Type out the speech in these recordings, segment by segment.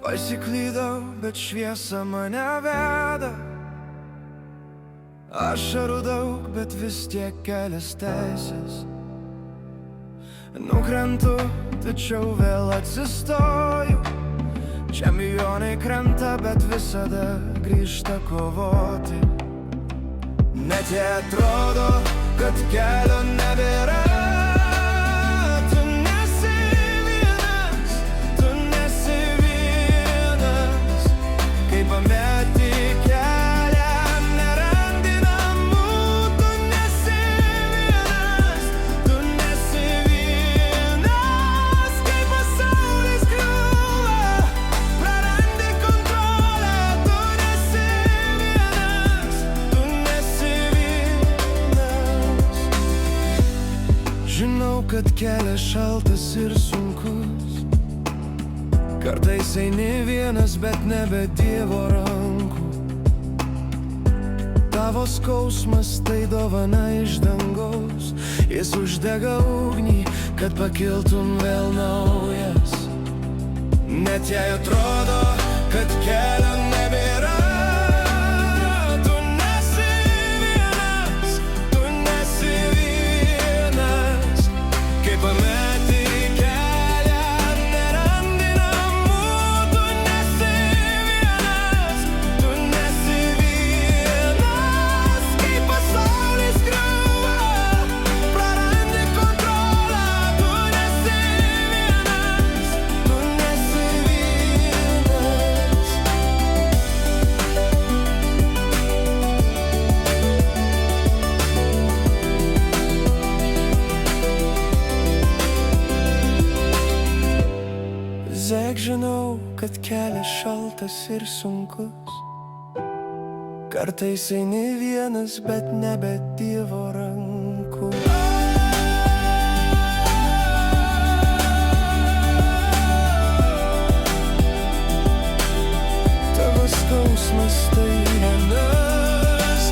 Pasiklydau, bet šviesa mane veda. Ašarų daug, bet vis tiek kelias teisės. Nukrentu, tačiau vėl atsistoju. Čempionai krenta, bet visada grįžta kovoti. Net jei atrodo, kad kelio nebėra. Tu nesi vienas, kai pameti kelią, nerandi namų. Tu nesi vienas, kai pasaulis griūva, prarandi kontrolę. Tu nesi vienas. Žinau, kad kelias šaltas ir sunkus. Kartais eini vienas, bet nebe Dievo rankų. Tavo skausmas tai dovana iš dangaus. Jis uždega ugnį, kad pakiltum vėl naujas. Net jei atrodo, kad kelio nebėra. Tu nesi vienas, kai pameti kelią, nerandi namų. Tu nesi vienas, kai pasaulis griūva, prarandi kontrolę. Tu nesi vienas. Zek, žinau, kad kelias šaltas ir sunkus. Kartais eini vienas, bet nebe Dievo rankų. Tavo skausmas tai vienas.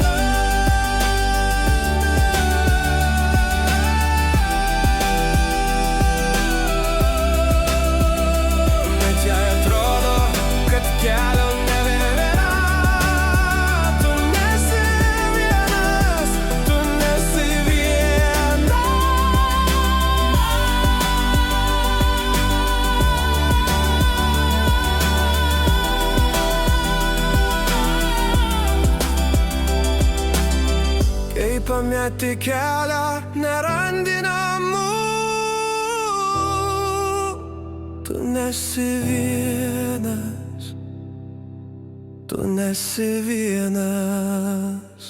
Net jei atrodo, kad kelio nebėra. Tu nesi vienas. Kai pameti kelią, nerandi namų. Tu nesi vienas.